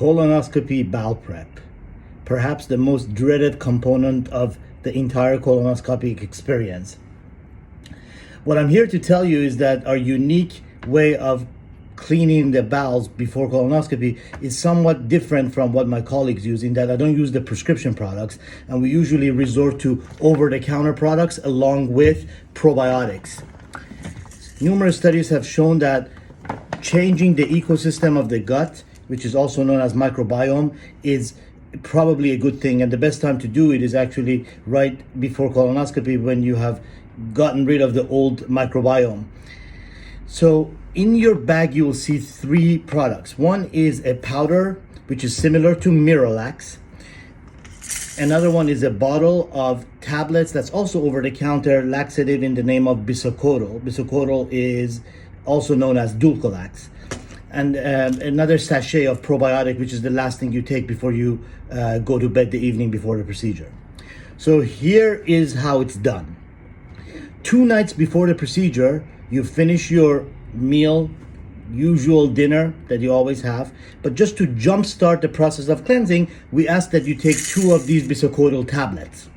Colonoscopy bowel prep, perhaps the most dreaded component of the entire colonoscopic experience. What I'm here to tell you is that our unique way of cleaning the bowels before colonoscopy is somewhat different from what my colleagues use, in that I don't use the prescription products, and we usually resort to over-the-counter products along with probiotics. Numerous studies have shown that changing the ecosystem of the gut, which is also known as microbiome, is probably a good thing, and the best time to do it is actually right before colonoscopy, when you have gotten rid of the old microbiome. So in your bag you will see three products. One is a powder which is similar to Miralax. Another one is a bottle of tablets that's also over-the-counter laxative in the name of bisocodyl. Bisocodyl is also known as Dulcolax. And another sachet of probiotic, which is the last thing you take before you go to bed the evening before the procedure. So here is how it's done. 2 nights before the procedure, you finish your meal, usual dinner that you always have, but just to jumpstart the process of cleansing, we ask that you take 2 of these bisocodyl tablets.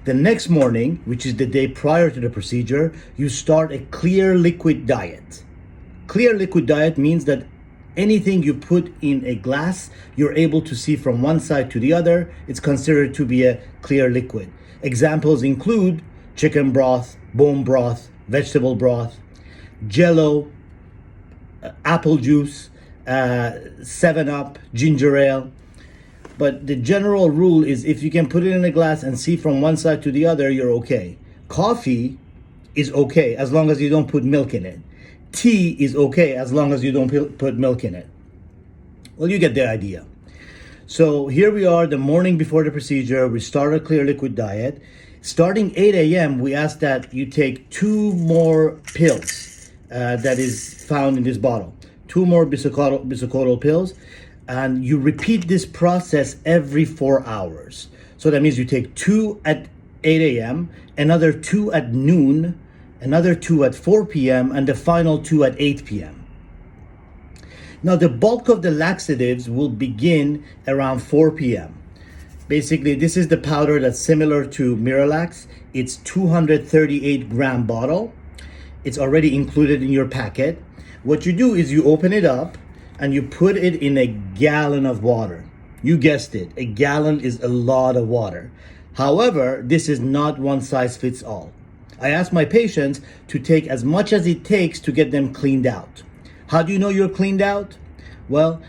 The next morning, which is the day prior to the procedure, you start a clear liquid diet. Clear liquid diet means that anything you put in a glass, you're able to see from one side to the other. It's considered to be a clear liquid. Examples include chicken broth, bone broth, vegetable broth, Jello, apple juice, 7-Up, ginger ale. But the general rule is, if you can put it in a glass and see from one side to the other, you're okay. Coffee is okay as long as you don't put milk in it. Tea is okay as long as you don't put milk in it. Well, you get the idea. So here we are the morning before the procedure. We start a clear liquid diet. Starting 8 a.m., we ask that you take 2 more pills that is found in this bottle. 2 more bisocodyl pills. And you repeat this process every 4 hours. So that means you take 2 at 8 a.m., another 2 at noon, another 2 at 4 p.m., and the final 2 at 8 p.m. Now, the bulk of the laxatives will begin around 4 p.m. Basically, this is the powder that's similar to Miralax. It's 238 gram bottle. It's already included in your packet. What you do is you open it up and you put it in a gallon of water. You guessed it, a gallon is a lot of water. However, this is not one size fits all. I ask my patients to take as much as it takes to get them cleaned out. How do you know you're cleaned out? Well,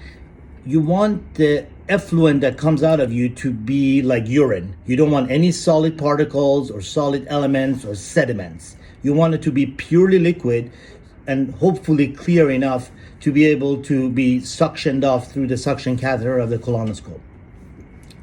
you want the effluent that comes out of you to be like urine. You don't want any solid particles or solid elements or sediments. You want it to be purely liquid and hopefully clear enough to be able to be suctioned off through the suction catheter of the colonoscope.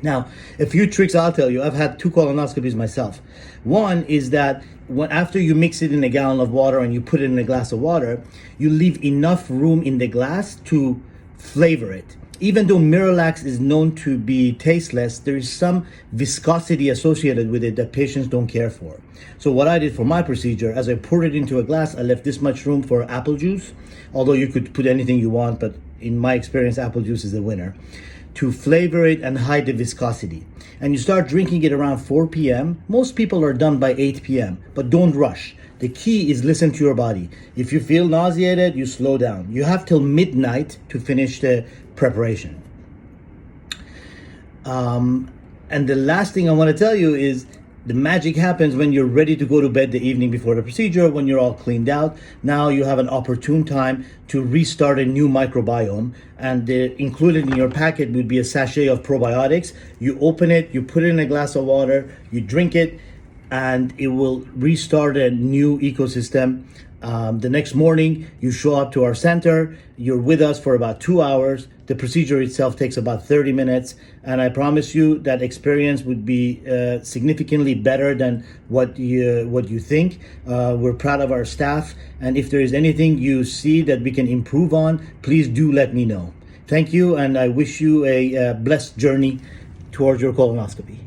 Now, a few tricks I'll tell you. I've had 2 colonoscopies myself. One is that after you mix it in a gallon of water and you put it in a glass of water, you leave enough room in the glass to flavor it. Even though Miralax is known to be tasteless, there is some viscosity associated with it that patients don't care for. So what I did for my procedure, as I poured it into a glass, I left this much room for apple juice, although you could put anything you want, but in my experience, apple juice is the winner, to flavor it and hide the viscosity. And you start drinking it around 4 p.m. Most people are done by 8 p.m., but don't rush. The key is listen to your body. If you feel nauseated, you slow down. You have till midnight to finish the preparation. And the last thing I want to tell you is the magic happens when you're ready to go to bed the evening before the procedure, when you're all cleaned out. Now you have an opportune time to restart a new microbiome, and included in your packet would be a sachet of probiotics. You open it, you put it in a glass of water, you drink it, and it will restart a new ecosystem. The next morning, you show up to our center. You're with us for about 2 hours. The procedure itself takes about 30 minutes. And I promise you that experience would be significantly better than what you think. We're proud of our staff. And if there is anything you see that we can improve on, please do let me know. Thank you, and I wish you a blessed journey towards your colonoscopy.